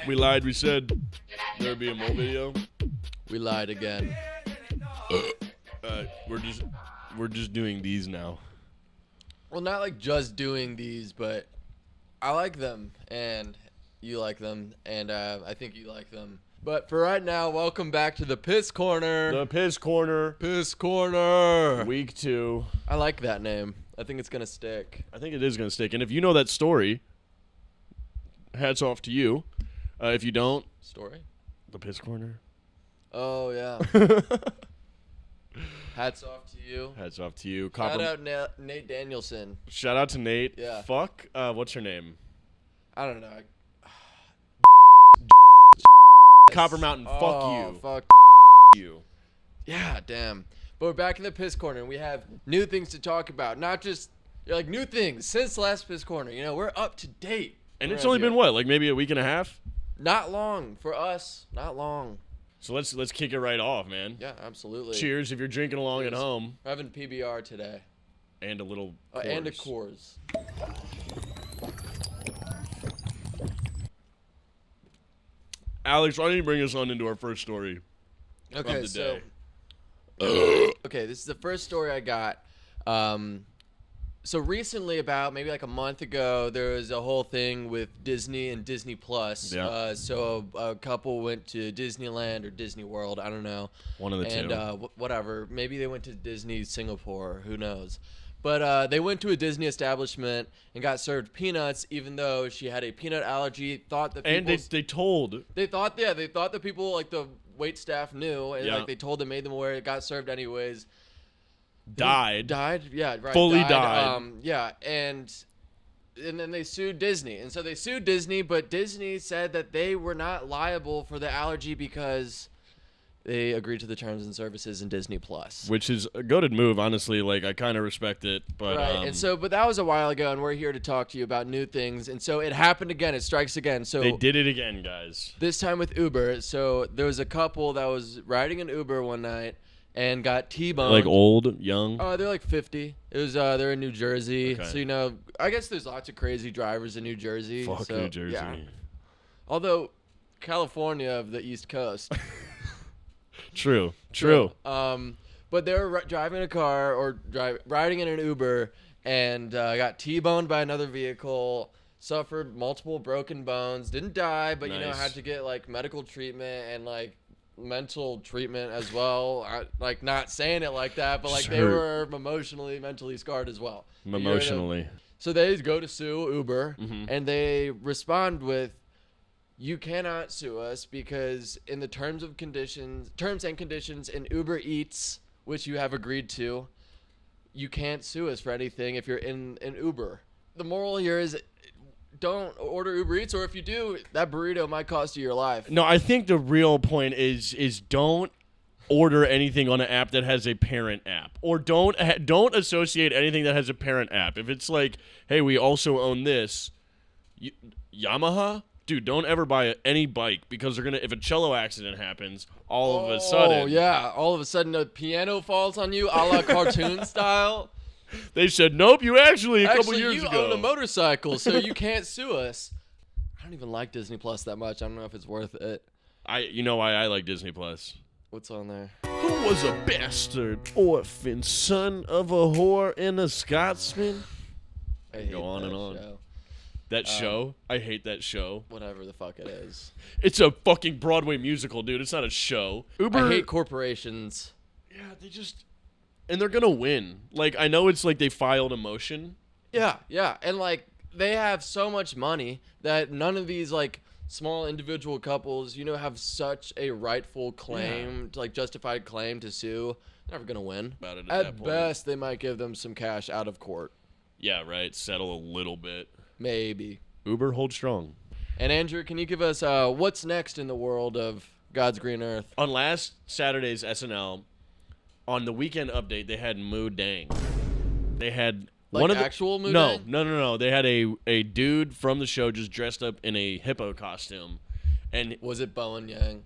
We lied. We said there would be a mole video. We lied again. We're just doing these now. Well, not like just doing these, but I like them, and you like them, and I think you like them. But for right now, welcome back to the Piss Corner. The Piss Corner. Piss Corner. Week 2. I like that name. I think it's going to stick. I think it is going to stick. And if you know that story, hats off to you. If you don't, Story? the Piss Corner. Oh, yeah. Hats off to you. Hats off to you. Shout out Nate Danielson. Shout out to Nate. Yeah. Fuck. What's her name? I don't know. Copper Mountain. Fuck you. Fuck you. Yeah, damn. But we're back in the Piss Corner, and we have new things to talk about. Not just, like, new things since last Piss Corner. You know, we're up to date. And it's only been, what, like maybe a week and a half? Not long. For us, not long. So let's kick it right off, man. Yeah, absolutely. Cheers if you're drinking along at home. We're having PBR today. And a little Coors. And a Coors. Alex, why don't you bring us on into our first story of the day? Okay, this is the first story I got. So recently, about maybe like a month ago, there was a whole thing with Disney and Disney Plus. Yeah. So a couple went to Disneyland or Disney World, I don't know. One of the two. And whatever, maybe they went to Disney Singapore, who knows. But they went to a Disney establishment and got served peanuts, even though she had a peanut allergy. Thought that people, and they told. They thought the people, like the wait staff, knew, and like they told them, made them aware. It got served anyways. Died, yeah, right. Fully died. Yeah, and then they sued Disney, and so they sued Disney, but Disney said that they were not liable for the allergy because they agreed to the terms and services in Disney Plus, which is a goated move, honestly. Like, I kind of respect it, but right. And so, but that was a while ago, and we're here to talk to you about new things. And so it happened again. It strikes again. So they did it again, guys. This time with Uber. So there was a couple that was riding an Uber one night and got T-boned. Like old, young? They're like 50. It was they're in New Jersey. Okay. So, you know, I guess there's lots of crazy drivers in New Jersey. Fuck New Jersey. Yeah. Although California of the East Coast. True. But they were driving a car or riding in an Uber and got T-boned by another vehicle, suffered multiple broken bones, didn't die, but nice. You know, had to get like medical treatment and like mental treatment as well. Like, not saying it like that, but like they were emotionally, mentally scarred as well. Emotionally. You know? So they go to sue Uber, mm-hmm. and they respond with, "You cannot sue us because in the terms and conditions in Uber Eats, which you have agreed to, you can't sue us for anything if you're in an Uber." The moral here is, don't order Uber Eats, or if you do, that burrito might cost you your life. No, I think the real point is don't order anything on an app that has a parent app, or don't associate anything that has a parent app. If it's like, hey, we also own this, Yamaha. Dude, don't ever buy any bike because they're if a cello accident happens, all of a sudden a piano falls on you, a la cartoon style. They said, nope, you actually a couple years ago. You own a motorcycle, so you can't sue us. I don't even like Disney Plus that much. I don't know if it's worth it. You know why I like Disney Plus? What's on there? Who was a bastard orphan, son of a whore and a Scotsman? Go on and on. Show. That show? I hate that show. Whatever the fuck it is. It's a fucking Broadway musical, dude. It's not a show. Uber. I hate corporations. Yeah, and they're gonna win. Like, I know it's like they filed a motion. Yeah. And like, they have so much money that none of these like small individual couples, you know, have such a rightful claim, like justified claim to sue. They're never gonna win. About it at best, they might give them some cash out of court. Yeah, right. Settle a little bit. Maybe. Uber, hold strong. And Andrew, can you give us what's next in the world of God's green earth? On last Saturday's SNL, on the weekend update, they had Mudang. They had one of the actual Mudang? No. They had a dude from the show just dressed up in a hippo costume, and was it Bowen Yang?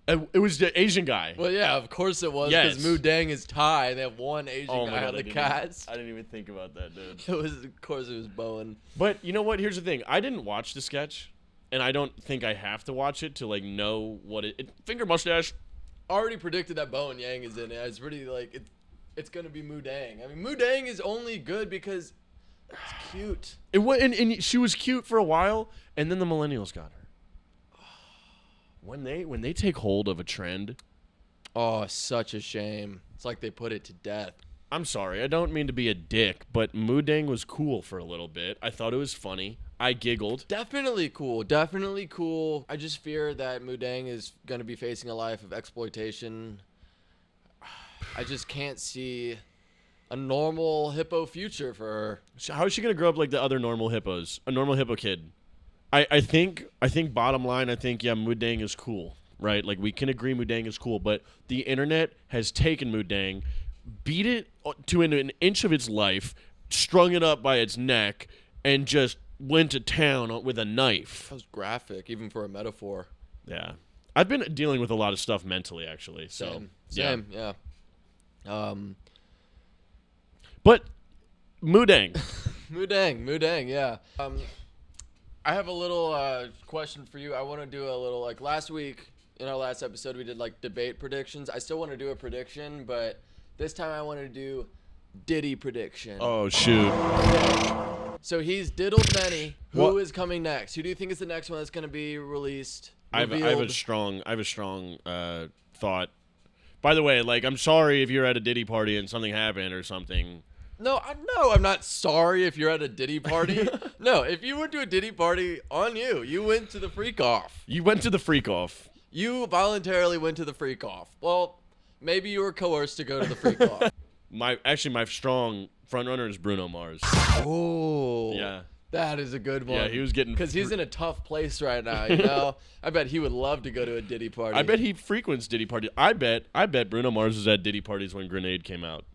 It was the Asian guy. Well, yeah, of course it was, because Mudang is Thai. They have one Asian guy on the cast. I didn't even think about that, dude. Of course it was Bowen. But you know what? Here's the thing. I didn't watch the sketch. and I don't think I have to watch it to like know what finger mustache. Already predicted that Bowen Yang is in it. It's really like it's gonna be Mudang. I mean, Mudang is only good because it's cute. And she was cute for a while, and then the millennials got her. When they take hold of a trend, oh, such a shame. It's like they put it to death. I'm sorry, I don't mean to be a dick, but Mudang was cool for a little bit. I thought it was funny. I giggled. Definitely cool. Definitely cool. I just fear that Mudang is going to be facing a life of exploitation. I just can't see a normal hippo future for her. How is she going to grow up like the other normal hippos? A normal hippo kid. I think bottom line, yeah, Mudang is cool, right? Like, we can agree Mudang is cool, but the internet has taken Mudang, beat it to an inch of its life, strung it up by its neck, and just went to town with a knife. That was graphic, even for a metaphor. Yeah. I've been dealing with a lot of stuff mentally, actually. So, Same, yeah. But Mudang. Mudang, yeah. I have a little question for you. I want to do a little, like, last week, in our last episode, we did, like, debate predictions. I still want to do a prediction, but this time I want to do Diddy Prediction. Oh, shoot. So he's diddled many. Who is coming next? Who do you think is the next one that's going to be released? I have a strong thought. By the way, like, I'm sorry if you're at a Diddy party and something happened or something. No, I'm not sorry if you're at a Diddy party. No, if you went to a Diddy party, on you. You went to the freak off. You went to the freak off. You voluntarily went to the freak off. Well, maybe you were coerced to go to the freak off. My strong front runner is Bruno Mars. Oh. Yeah. That is a good one. Yeah, he was getting... Because he's in a tough place right now, you know? I bet he would love to go to a Diddy party. I bet he frequents Diddy parties. I bet Bruno Mars was at Diddy parties when Grenade came out.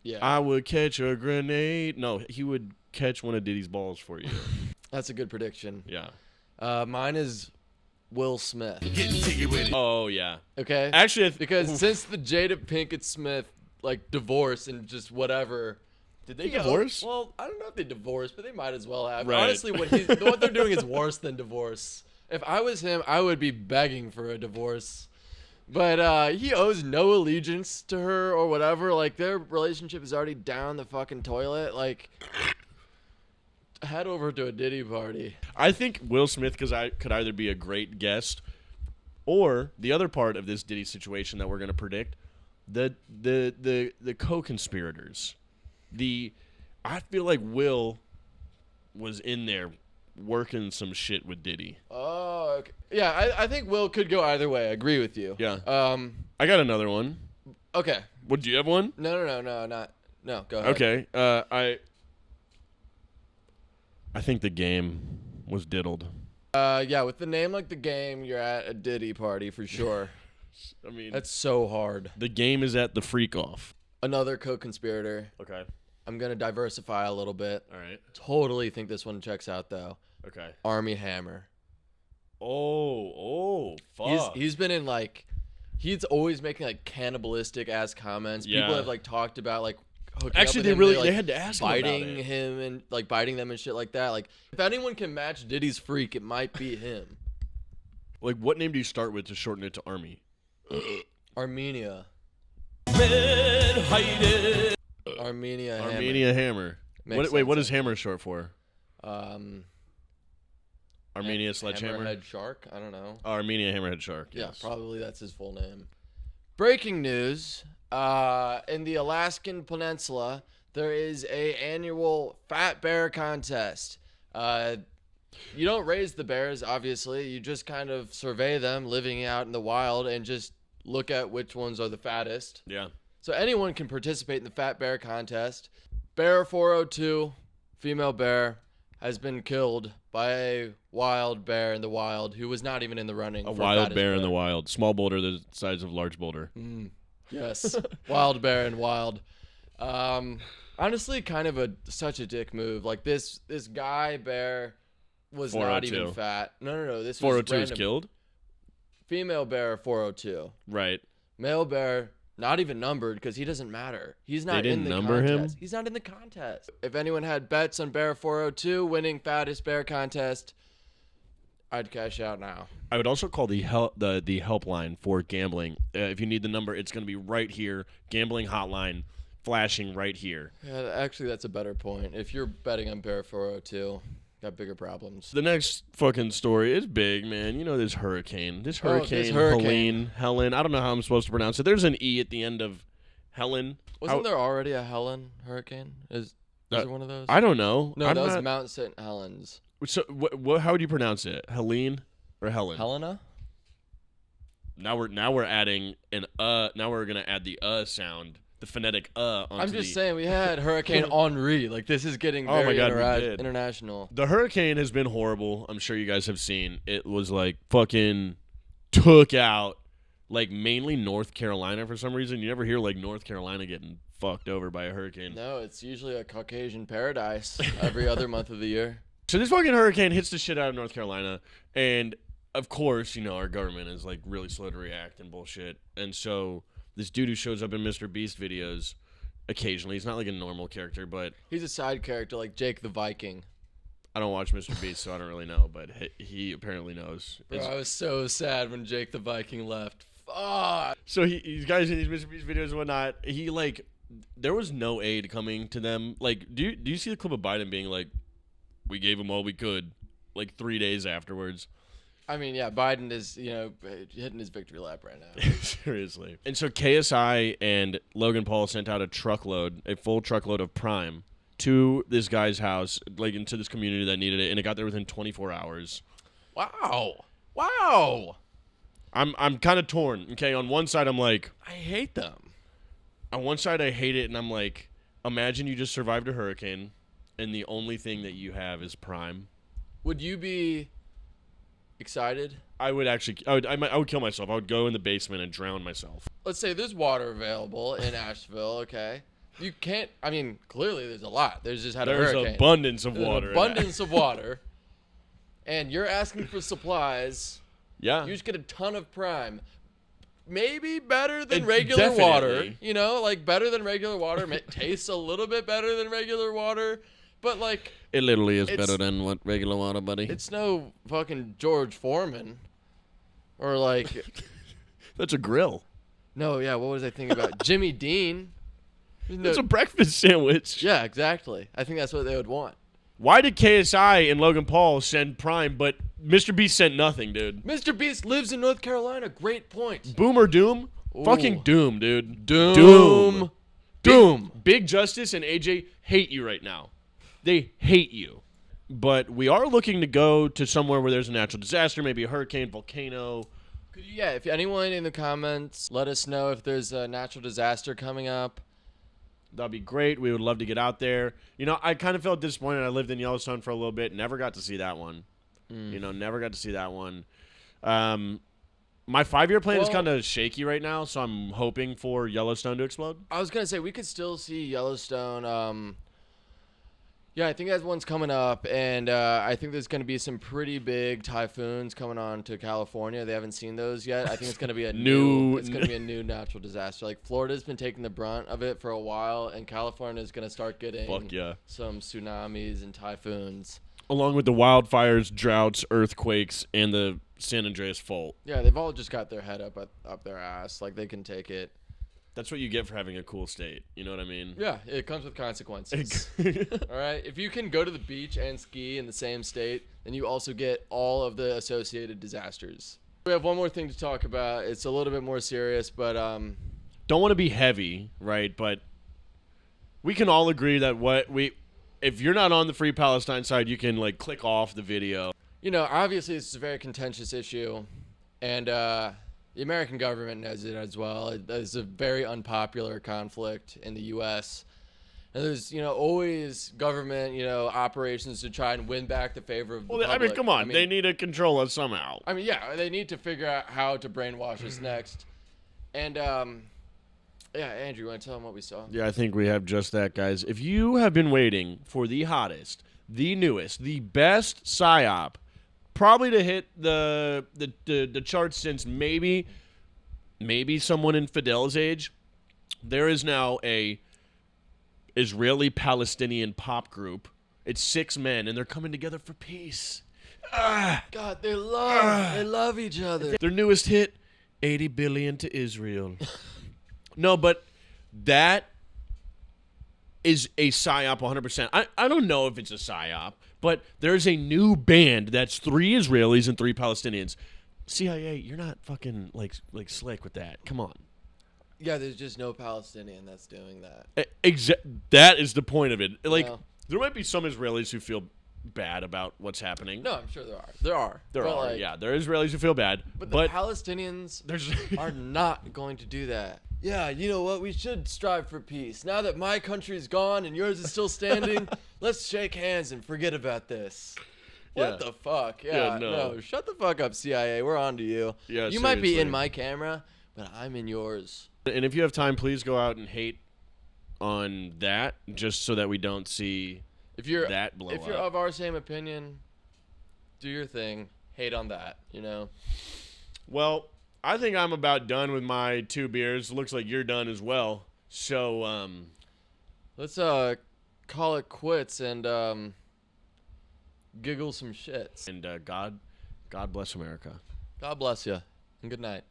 Yeah. I would catch a grenade. No, he would catch one of Diddy's balls for you. That's a good prediction. Yeah. Mine is Will Smith. Oh, yeah. Okay? Actually, because since the Jada Pinkett Smith, like, divorce and just whatever... Did they divorce? Well, I don't know if they divorced, but they might as well have. Right. Honestly, what they're doing is worse than divorce. If I was him, I would be begging for a divorce. But he owes no allegiance to her or whatever. Like, their relationship is already down the fucking toilet. Like, head over to a Diddy party. I think Will Smith could either be a great guest or the other part of this Diddy situation that we're going to predict, the co-conspirators. I feel like Will was in there working some shit with Diddy. Oh, okay. Yeah, I think Will could go either way. I agree with you. Yeah. I got another one. Okay. What, do you have one? No, go ahead. Okay. I think the game was diddled. Yeah, with the name like the game, you're at a Diddy party for sure. I mean, that's so hard. The game is at the freak off. Another co-conspirator. Okay. I'm going to diversify a little bit. All right. Totally think this one checks out, though. Okay. Army Hammer. Oh, fuck. He's been in, like, he's always making, like, cannibalistic-ass comments. Yeah. People have, like, talked about, like, hooking actually, up they with really him. they had to ask biting him about him and, like, biting them and shit like that. Like, if anyone can match Diddy's freak, it might be him. Like, what name do you start with to shorten it to Army? Armenia. Armenia Hammer. Armenia Hammer. What is Hammer short for? Armenia Sledgehammer? Hammerhead Shark? I don't know. Oh, Armenia Hammerhead Shark. Yeah, Yes. probably that's his full name. Breaking news. In the Alaskan Peninsula, there is a annual fat bear contest. You don't raise the bears, obviously. You just kind of survey them living out in the wild and just look at which ones are the fattest. Yeah. So anyone can participate in the fat bear contest. Bear 402, female bear, has been killed by a wild bear in the wild who was not even in the running. A wild bear in the wild. Small boulder the size of large boulder. Yes. Wild bear and wild. Honestly, kind of such a dick move. Like this guy bear was not even fat. No. This 402 was is random. killed? Female bear 402. Right. Male bear not even numbered because he doesn't matter. He's not They in didn't the number contest. him? He's not in the contest. If anyone had bets on bear 402 winning fattest bear contest, I'd cash out now. I would also call the helpline for gambling. If you need the number, it's going to be right here. Gambling hotline flashing right here. Yeah, actually, that's a better point. If you're betting on Bear 402, got bigger problems. The next fucking story is big, man. You know this hurricane. This hurricane, Helen. I don't know how I'm supposed to pronounce it. There's an E at the end of Helen. Wasn't there already a Helen hurricane? Is there one of those? I don't know. No, that was Mount St. Helens. So, how would you pronounce it? Helene or Helen? Helena? Now we're adding an now we're gonna add the sound, the phonetic onto I'm just saying we had Hurricane Henri. Like this is getting very international. The hurricane has been horrible. I'm sure you guys have seen. It was like fucking took out like mainly North Carolina for some reason. You never hear like North Carolina getting fucked over by a hurricane. No, it's usually a Caucasian paradise every other month of the year. So this fucking hurricane hits the shit out of North Carolina, and of course, you know, our government is like really slow to react and bullshit. And so this dude who shows up in Mr. Beast videos occasionally, he's not like a normal character, but he's a side character like Jake the Viking. I don't watch Mr. Beast, so I don't really know, but he apparently knows. Bro, I was so sad when Jake the Viking left. Fuck. So these guys in these Mr. Beast videos and whatnot, he like, there was no aid coming to them. Like, do you see the clip of Biden being like, we gave him all we could, like 3 days afterwards? I mean, yeah, Biden is, you know, hitting his victory lap right now. Seriously. And so KSI and Logan Paul sent out a full truckload of Prime to this guy's house, like into this community that needed it, and it got there within 24 hours. Wow. I'm kind of torn. Okay, on one side I'm like, I hate them. On one side I hate it, and I'm like, imagine you just survived a hurricane, and the only thing that you have is Prime. Would you be excited? I would kill myself. I would go in the basement and drown myself. Let's say there's water available in Asheville, okay? You can't, I mean, clearly there's a lot. There's just had a hurricane. There's abundance of water. Abundance of water. And you're asking for supplies. Yeah. You just get a ton of Prime. Maybe better than regular water. You know, like better than regular water. Tastes a little bit better than regular water. But like, it literally is better than what regular water, buddy. It's no fucking George Foreman, or like. That's a grill. No, yeah. What was I thinking about? Jimmy Dean. It's a breakfast sandwich. Yeah, exactly. I think that's what they would want. Why did KSI and Logan Paul send Prime, but Mr. Beast sent nothing, dude? Mr. Beast lives in North Carolina. Great point. Boom or doom? Ooh. Fucking doom, dude. Doom. Big Justice and AJ hate you right now. They hate you. But we are looking to go to somewhere where there's a natural disaster, maybe a hurricane, volcano. Yeah, if anyone in the comments, let us know if there's a natural disaster coming up. That'd be great. We would love to get out there. You know, I kind of felt disappointed. I lived in Yellowstone for a little bit. Never got to see that one. Never got to see that one. My 5-year plan is kind of shaky right now, so I'm hoping for Yellowstone to explode. I was going to say, we could still see Yellowstone. Yeah, I think that one's coming up, and I think there's going to be some pretty big typhoons coming on to California. They haven't seen those yet. I think it's going to be a new natural disaster. Like Florida's been taking the brunt of it for a while, and California is going to start getting some tsunamis and typhoons. Along with the wildfires, droughts, earthquakes, and the San Andreas Fault. Yeah, they've all just got their head up their ass. Like, they can take it. That's what you get for having a cool state. You know what I mean? Yeah, it comes with consequences. All right? If you can go to the beach and ski in the same state, then you also get all of the associated disasters. We have one more thing to talk about. It's a little bit more serious, but... Don't want to be heavy, right? But we can all agree that if you're not on the Free Palestine side, you can, like, click off the video. You know, obviously, this is a very contentious issue, and... the American government knows it as well. It's a very unpopular conflict in the U.S. And there's, always government, operations to try and win back the favor of the public. I mean, come on. They need to control us somehow. I mean, yeah, they need to figure out how to brainwash us next. And, Andrew, you want to tell them what we saw? Yeah, I think we have just that, guys. If you have been waiting for the hottest, the newest, the best PSYOP, probably to hit the charts since maybe someone in Fidel's age, there is now a Israeli-Palestinian pop group. It's 6 men, and they're coming together for peace. God, they love each other. Their newest hit, 80 billion to Israel. No, but that is a psyop 100%. I don't know if it's a psyop, but there's a new band that's 3 Israelis and 3 Palestinians. CIA, you're not fucking like slick with that. Come on. Yeah, there's just no Palestinian that's doing that. That is the point of it. Like, Yeah. there might be some Israelis who feel bad about what's happening. No, I'm sure there are. There are. There But, are, like, yeah. There are Israelis who feel bad. But But the Palestinians there's are not going to do that. Yeah, you know what? We should strive for peace. Now that my country's gone and yours is still standing, let's shake hands and forget about this. What Yeah. the fuck? Yeah, Yeah, no. no. Shut the fuck up, CIA. We're on to you. Yeah, you might be seriously. in my camera, but I'm in yours. And if you have time, please go out and hate on that, just so that we don't see If you're that blow if you're up. of our same opinion, do your thing. Hate on that, you know. Well, I think I'm about done with my 2 beers. Looks like you're done as well. So, Let's call it quits and giggle some shits. and God bless America. God bless you and good night.